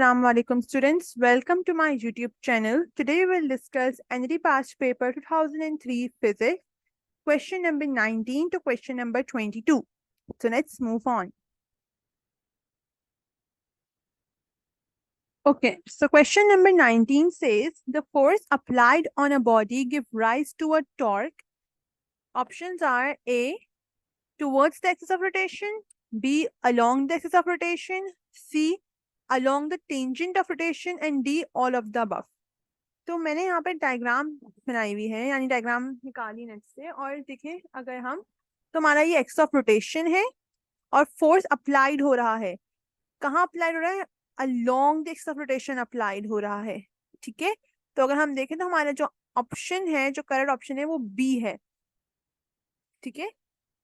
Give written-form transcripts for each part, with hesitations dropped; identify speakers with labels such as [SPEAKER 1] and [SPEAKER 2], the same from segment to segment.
[SPEAKER 1] Assalamu alaikum students. Welcome to my YouTube channel. Today we will discuss ND Past Paper 2003 Physics, question number 19 to question number 22. So let's move on. Okay, so question number 19 says the force applied on a body give rise to a torque. Options are A, towards the axis of rotation, B, along the axis of rotation, C, along the tangent of rotation, and D, all of the above. तो मैंने यहाँ पे diagram बनाई हुई है, यानी diagram निकाली net से, और देखें अगर हम, तो हमारा ये एक्स ऑफ रोटेशन है और फोर्स अप्लाइड हो रहा है. कहाँ अप्लाइड हो रहा है? Along the axis of rotation applied हो रहा है. ठीक है, तो अगर हम देखें तो हमारा जो ऑप्शन है, जो करेक्ट ऑप्शन है, वो बी है. ठीक है,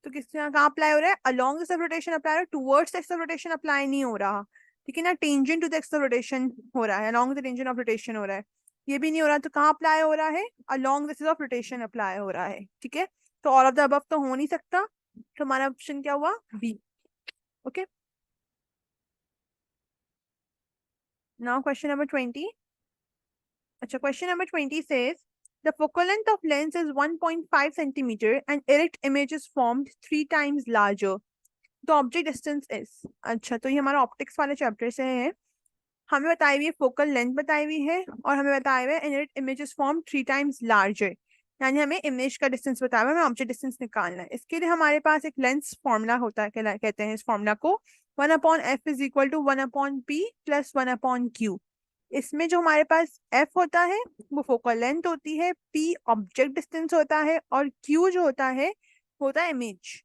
[SPEAKER 1] तो किस कहाँ अप्लाई हो रहा है? अलोंग द रोटेशन अप्लाई हो रहा है, towards axis of rotation apply नहीं हो रहा. ठीक है ना, tangent to the axis of rotation हो रहा है, along the tangent of rotation हो रहा है. ये भी नहीं हो रहा, तो कहाँ अप्लाई हो रहा है? Along the axis of rotation apply हो रहा है. ठीक है, तो ऑल ऑफ द अबव तो हो नहीं सकता, तो हमारा ऑप्शन क्या हुआ? B. Okay, now question number 20. अच्छा, question number 20 says the focal length of lens is 1.5 centimeter and erect image is formed 3 times larger. The object distance is. अच्छा, तो ये हमारा ऑप्टिक्स वाले चैप्टर से है. हमें बताई हुई है फोकल लेंथ बताई हुई है, और हमें बताया हुआ है inner images form 3 times larger, यानी हमें इमेज का डिस्टेंस बताया हुआ है, हमें ऑब्जेक्ट डिस्टेंस निकालना है. इसके लिए हमारे पास एक लेंस फॉर्मूला होता है, कहते हैं इस फॉर्मूला को 1/f is equal to 1/p plus 1/q. इसमें जो हमारे पास f होता है वो फोकल लेंथ होती है, p ऑब्जेक्ट डिस्टेंस होता है, और q जो होता है इमेज.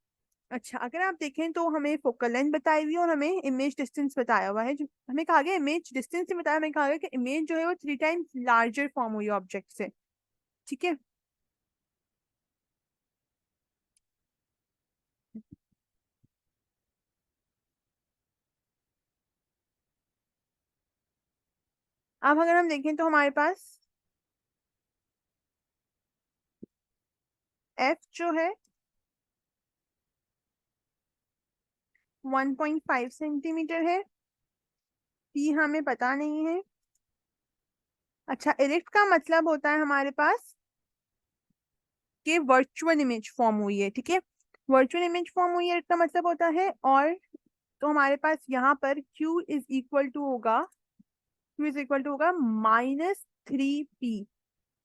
[SPEAKER 1] अच्छा, अगर आप देखें तो हमें फोकल लेंथ बताई हुई है और हमें इमेज डिस्टेंस बताया हुआ है. जो हमें कहा गया इमेज डिस्टेंस से बताया, हमें कहा गया कि इमेज जो है वो 3 टाइम्स लार्जर फॉर्म हुई है ऑब्जेक्ट से. ठीक है, अब अगर हम देखें तो हमारे पास f जो है 1.5 सेंटीमीटर है, p हमें पता नहीं है. अच्छा, इरेक्ट का मतलब होता है हमारे पास कि वर्चुअल इमेज फॉर्म हुई है. ठीक है, वर्चुअल इमेज फॉर्म हुई है इसका मतलब होता है. और तो हमारे पास यहाँ पर q इज इक्वल टू होगा, -3p,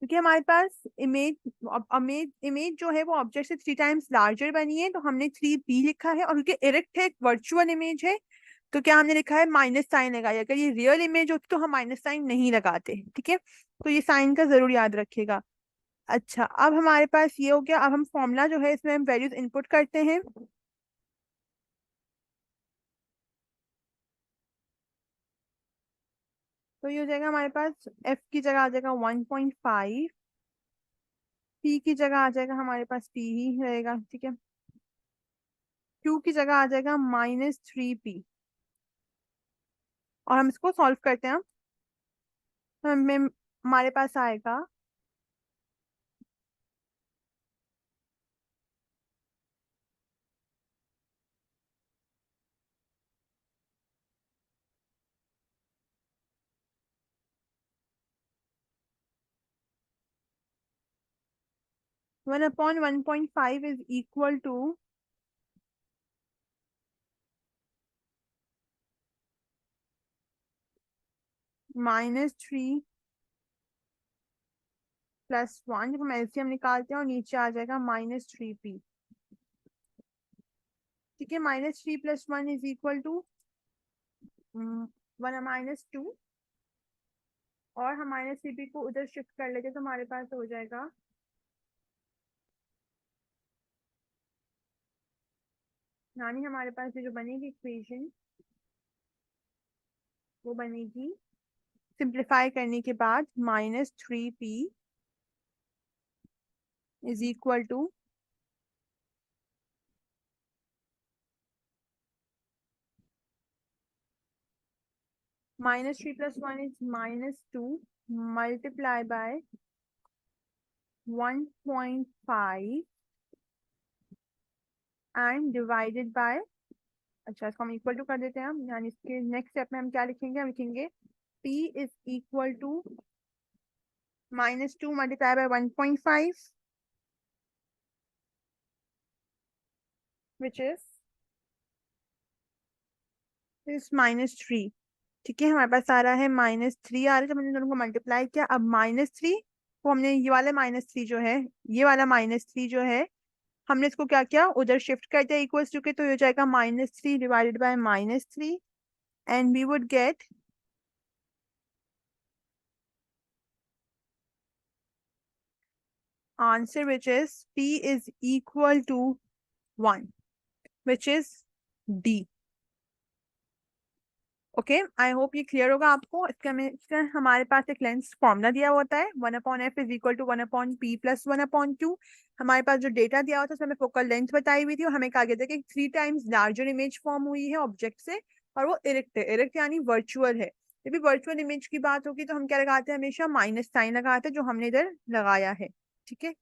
[SPEAKER 1] क्योंकि हमारे पास इमेज जो है वो ऑब्जेक्ट से 3 टाइम्स लार्जर बनी है, तो हमने 3p लिखा है. और क्योंकि इरेक्ट है, एक वर्चुअल इमेज है, तो क्या हमने लिखा है? माइनस साइन लगाया. अगर ये रियल इमेज होती तो हम माइनस साइन नहीं लगाते. ठीक है, तो ये साइन का जरूर याद रखिएगा. अच्छा, अब हमारे पास ये हो गया. अब हम फॉर्मूला जो है इसमें हम वैल्यूज इनपुट करते हैं. तो ये हो जाएगा हमारे पास, f की जगह आ जाएगा 1.5, p की जगह आ जाएगा हमारे पास p ही रहेगा. ठीक है, q की जगह आ जाएगा -3p. और हम इसको सॉल्व करते हैं. तो हमें हमारे पास आएगा 1/1.5 इज इक्वल टू -3 + 1. जब हम एलसीएम निकालते हैं और नीचे आ जाएगा -3p. ठीक है, -3 + 1 इज इक्वल टू 1 - 2. और हम -3p को उधर शिफ्ट कर लेते तो हमारे पास हो जाएगा यानी हमारे पास ये जो बनेगी इक्वेशन, वो बनेगी सिंप्लीफाई करने के बाद -3p is equal to -3 + 1 is -2 multiply by 1.5 and divided by. अच्छा, इसको हम इक्वल टू कर देते हैं हम, यानी इसके नेक्स्ट स्टेप में हम क्या लिखेंगे? हम लिखेंगे P is equal to -2 multiplied by 1.5, which is -3। ठीक है, हमारे पास आ रहा है -3 आ रहा है। जब हमने दोनों को मल्टीप्लाई किया, अब -3 को हमने ये वाला -3 जो है, ये वाला -3 जो है, हमने इसको क्या किया, उधर शिफ्ट कर दिया इक्वल्स टू के, तो ये हो जाएगा -3 divided by -3, and we would get answer which is P is equal to 1, which is D। Okay, I hope ये क्लियर होगा आपको। इसका हमारे पास एक लेंस फॉर्मूला दिया होता है, 1/f is equal to 1/p plus 1/2। हमारे पास जो डेटा दिया होता है उसमें हमें फोकल लेंथ बताई हुई थी, और हमें कहा गया था कि 3 टाइम्स लार्जर इमेज फॉर्म हुई है ऑब्जेक्ट से, और वो इरेक्ट है। इरेक्ट यानी वर्चुअल है। जब भी वर्चुअल इमेज की बात होगी तो हम क्या लगाते हैं, हमेशा माइनस साइन लगाते हैं, जो हमने इधर लगाया है। ठीक है,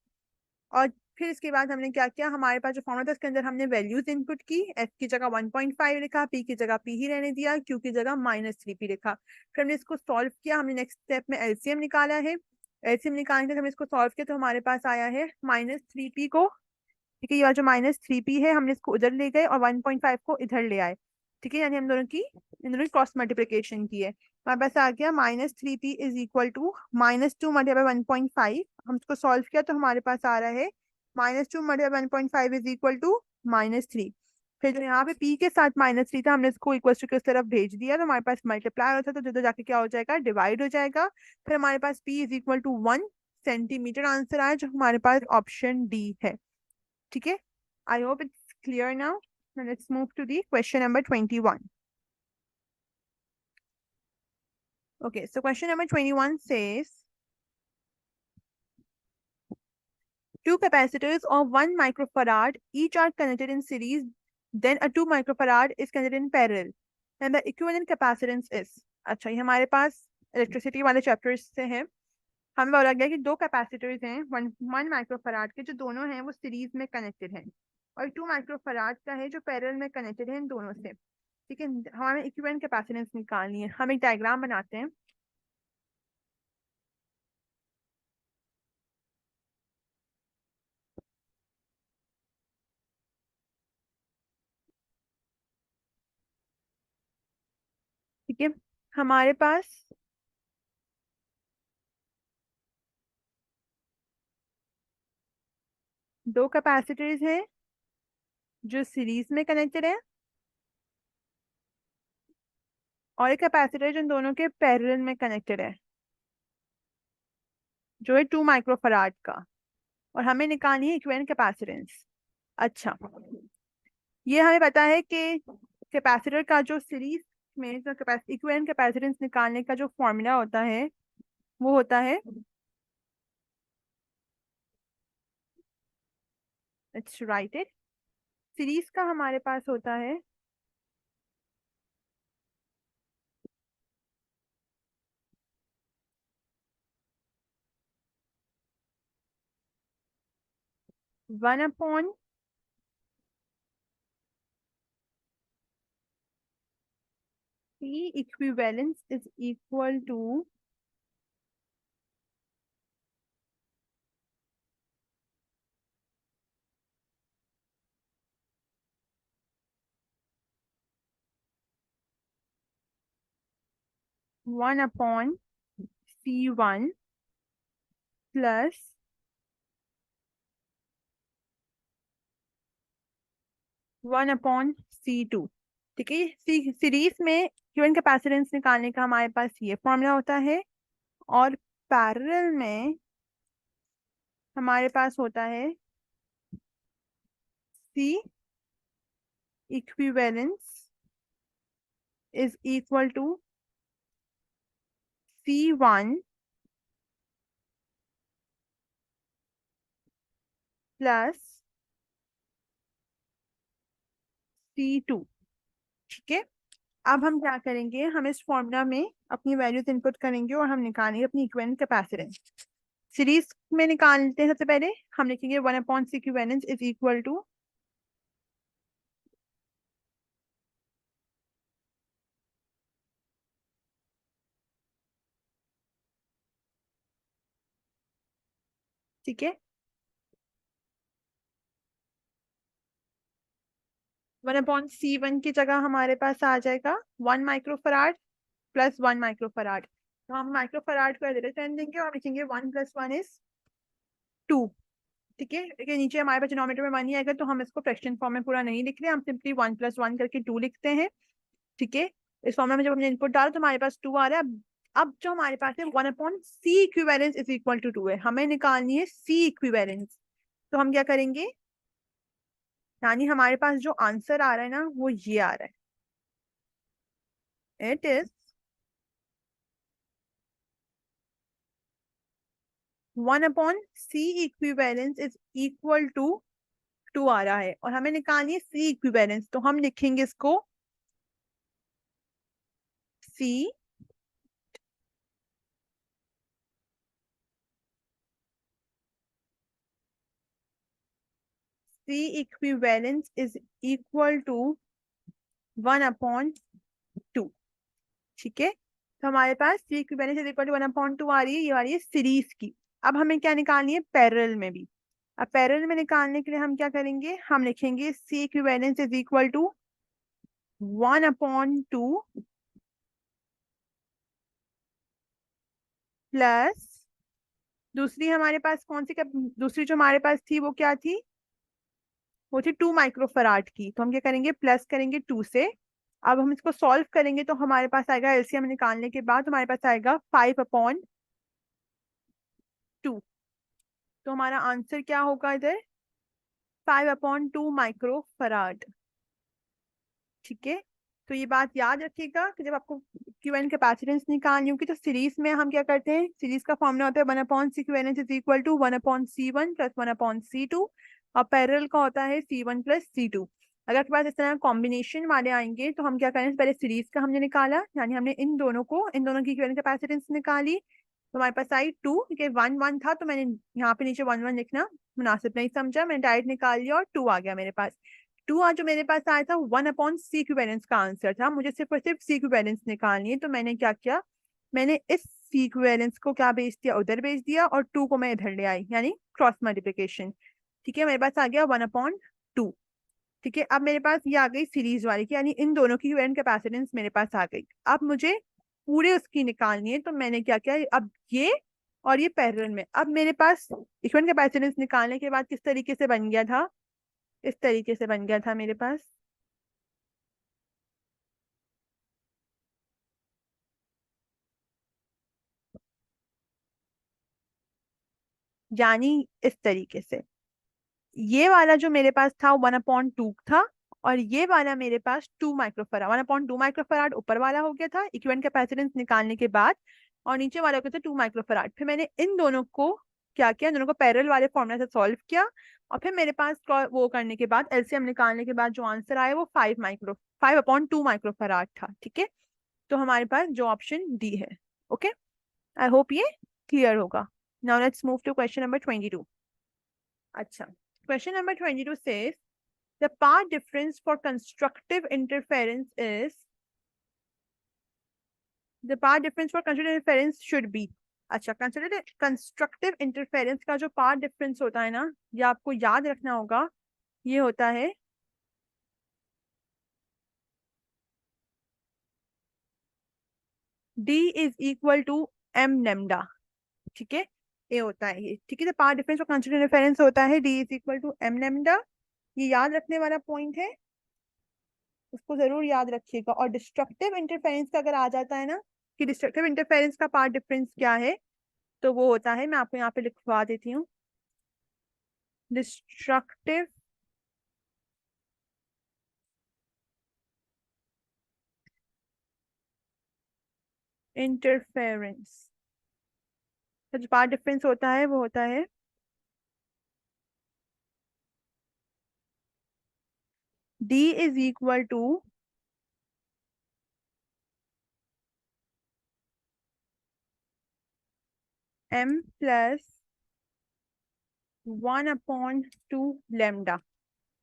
[SPEAKER 1] और फिर इसके बाद हमने क्या किया, हमारे पास जो फॉर्मूला था उसके अंदर हमने वैल्यूज इनपुट की। एफ की जगह 1.5 लिखा, पी की जगह पी ही रहने दिया, क्यू की जगह -3p लिखा। फिर हमने इसको सॉल्व किया, हमने नेक्स्ट स्टेप में एलसीएम निकाला है। एलसीएम निकालने के बाद हमने इसको सॉल्व किया, तो हमारे पास आया है -3p को। ठीक है, ये वाला जो -3p है, हमने इसको उधर ले गए और 1.5 को इधर ले आए। ठीक है, यानी हम दोनों की इन दोनों की क्रॉस मल्टीप्लिकेशन की है। हमारे पास आ गया -3p is equal to -2 multiply by 1.5। हम इसको सॉल्व किया तो हमारे पास आ रहा है -2 मल्टीप्लाई 1.5 इज इक्वल टू -3। फिर जो यहाँ पे p के साथ -3 था, हमने इसको इक्वल टू की उस तरफ भेज दिया, तो हमारे पास मल्टीप्लाई होता है, तो जिधर जाके क्या हो जाएगा, डिवाइड हो जाएगा। फिर हमारे पास p is equal to 1 centimetre answer आया, जो हमारे पास ऑप्शन डी है। ठीक है, I hope it's clear now. Let's move to the question number 21। Okay, so question number 21 says two capacitors of 1 microfarad each are connected in series, then a 2 microfarad is connected in parallel, and the equivalent capacitance is। अच्छा, ये हमारे पास electricity वाले chapters से है। हमें बोला गया कि दो कैपेसिटर्स हैं 1 माइक्रोफराड के, जो दोनों हैं वो सीरीज में कनेक्टेड हैं, और 2 माइक्रोफराड का है जो पैरेलल में कनेक्टेड है इन दोनों से। ठीक है, हमें इक्विवेलेंट कैपेसिटेंस निकालनी है। हम एक डायग्राम बनाते हैं। ठीक है, हमारे पास दो कैपेसिटर्स हैं जो सीरीज में कनेक्टेड है, और एक कैपेसिटर जो इन दोनों के पैरेलल में कनेक्टेड है, जो है 2 माइक्रोफराड का, और हमें निकालनी है इक्विवेलेंट कैपेसिटेंस। अच्छा, ये हमें पता है कि कैपेसिटर का जो सीरीज में जो इक्विवेलेंट कैपेसिटेंस निकालने का जो फॉर्मूला होता है वो होता है, लेट्स राइट इट। सीरीज का हमारे पास होता है 1/P equivalence is equal to 1/C1 plus 1/C2। ठीक है, सीरीज में इक्विवेलेंट कैपेसिटेंस निकालने का हमारे पास ये फॉर्मूला होता है, और पैरेलल में हमारे पास होता है C equivalence is equal to C1 plus C2। ठीक है, अब हम क्या करेंगे, हम इस फॉर्मूला में अपनी वैल्यूज इनपुट करेंगे और हम निकालेंगे अपनी इक्विवेलेंट कैपेसिटेंस। सीरीज में निकालते हैं। सबसे पहले हम लिखेंगे 1/C equivalence is equal to ठीक है। 1/C1 की जगह हमारे पास आ जाएगा 1 माइक्रोफराड प्लस 1 माइक्रोफराड। तो हम माइक्रोफराड को एज रहने देंगे और लिखेंगे 1 + 1 = 2। ठीक है, देखिए नीचे हमारे पास डिनोमिनेटर में 1 ही आएगा, तो हम इसको फ्रैक्शन फॉर्म में पूरा नहीं लिख रहे, हम सिंपली 1 + 1 करके 2 लिखते हैं। ठीक है, इस फॉर्म में जब हमने इनपुट डाला तो हमारे पास 2 आ रहा है। अब जो हमारे पास है 1/C equivalence is equal to 2 है, हमें निकालनी है C इक्विवेलेंस। तो हम क्या करेंगे, यानी हमारे पास जो आंसर आ रहा है ना वो ये आ रहा है, इट is 1/C equivalence is equal to 2 आ रहा है, और हमें निकालनी है C इक्विवेलेंस। तो हम लिखेंगे इसको C equivalence is equal to 1/2। ठीक है, तो हमारे पास C equivalence is equal to 1/2 आ रही है, ये आ रही है सीरीज की। अब हमें क्या निकालनी है, पैरेलल में भी। अब पैरेलल में निकालने के लिए हम क्या करेंगे, हम लिखेंगे C equivalence is equal to 1/2 plus दूसरी हमारे पास कौन सी, दूसरी जो हमारे पास थी वो क्या थी, वो थी 2 माइक्रोफराड की। तो हम क्या करेंगे, प्लस करेंगे 2 से। अब हम इसको सॉल्व करेंगे तो हमारे पास आएगा, एलसीएम निकालने के बाद हमारे पास आएगा 5/2। तो हमारा आंसर क्या होगा इधर, 5/2 माइक्रोफराड। ठीक है, तो ये बात याद रखिएगा कि जब आपको क्यूएन कैपेसिटेंस निकालनी होगी तो सीरीज में हम क्या करते हैं, सीरीज का फॉर्मूला होता है 1/C क्यूएन is equal to 1/C1 plus 1/C2, और पैरेलल का होता है C1 प्लस C2। अगर आपके पास इस तरह कॉम्बिनेशन वाले आएंगे तो हम क्या करें, पहले सीरीज का हमने निकाला, यानी हमने इन दोनों को, इन दोनों की क्यूएन कैपेसिटेंस निकाली, तो हमारे पास आई 2, क्योंकि 1 1 था तो मैंने यहाँ पे नीचे 1 1 लिखना मुनासिब नहीं समझा, मैंने डायरेक्ट निकाल लिया और 2 आ गया मेरे पास। 2 आज जो मेरे पास आया था 1/C इक्विवेलेंस का आंसर था, मुझे सिर्फ और सिर्फ C इक्विवेलेंस निकालनी है। तो मैंने क्या किया, मैंने इस C इक्विवेलेंस को क्या भेज दिया, उधर भेज दिया, और 2 को मैं इधर ले आई, यानी क्रॉस मल्टीप्लिकेशन। ठीक है, मेरे पास आ गया 1/2। ठीक है, अब मेरे पास ये आ गई सीरीज वाली की, यानी इन दोनों की इक्विवेलेंट कैपेसिटेंस मेरे पास आ गई। अब मुझे पूरे उसकी निकालनी है, तो मैंने क्या किया, अब ये और ये पैरेलल में, अब मेरे पास इक्विवेलेंट कैपेसिटेंस निकालने के बाद किस तरीके से बन गया था, इस तरीके से बन गया था मेरे पास, यानी इस तरीके से। ये वाला जो मेरे पास था 1/2 था, और ये वाला मेरे पास 2 माइक्रोफराड, 1/2 माइक्रोफराड ऊपर वाला हो गया था इक्विवेलेंट कैपेसिटेंस निकालने के बाद, और नीचे वाला हो गया था 2 माइक्रोफराड। फिर मैंने इन दोनों को क्या किया, दोनों को पैरेलल वाले फॉर्मूला से सॉल्व किया, और फिर मेरे पास वो करने के बाद एलसीएम निकालने के बाद जो आंसर आया वो 5/2 माइक्रोफराड था। ठीक है, तो हमारे पास जो ऑप्शन डी है। ओके, आई होप ये क्लियर होगा। Now let's move to question number 22। अच्छा, question number 22 says the path difference for constructive interference is, the path difference for constructive interference should be। अच्छा, कंस्ट्रक्टिव इंटरफेरेंस का जो path difference होता है ना, ये आपको याद रखना होगा, ये होता है D is equal to M lambda. ठीक है, ये होता है ये। ठीक है, तो पाथ डिफरेंस और कंस्ट्रक्टिव इंटरफेरेंस होता है D is equal to M lambda, ये याद रखने वाला पॉइंट है, उसको जरूर याद रखिएगा। और डिस्ट्रक्टिव इंटरफेरेंस का अगर आ जाता है ना कि डिस्ट्रक्टिव इंटरफेरेंस का पार्ट डिफरेंस क्या है, तो वो होता है, मैं आपको यहाँ पे लिखवा देती हूँ, डिस्ट्रक्टिव इंटरफेरेंस का जो पार्ट डिफरेंस होता है वो होता है D is equal to M plus 1/2 lambda.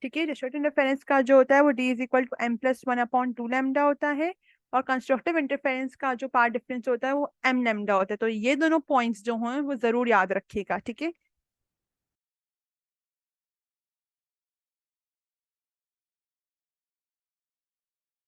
[SPEAKER 1] ठीक है, डिस्ट्रक्टिव इंटरफेरेंस का जो होता है वो D is equal to M plus 1/2 lambda होता है, और कंस्ट्रक्टिव इंटरफेरेंस का जो पार्ट डिफरेंस होता है वो M लेमडा होता है। तो ये दोनों पॉइंट्स जो हैं वो जरूर याद रखिएगा। ठीक है,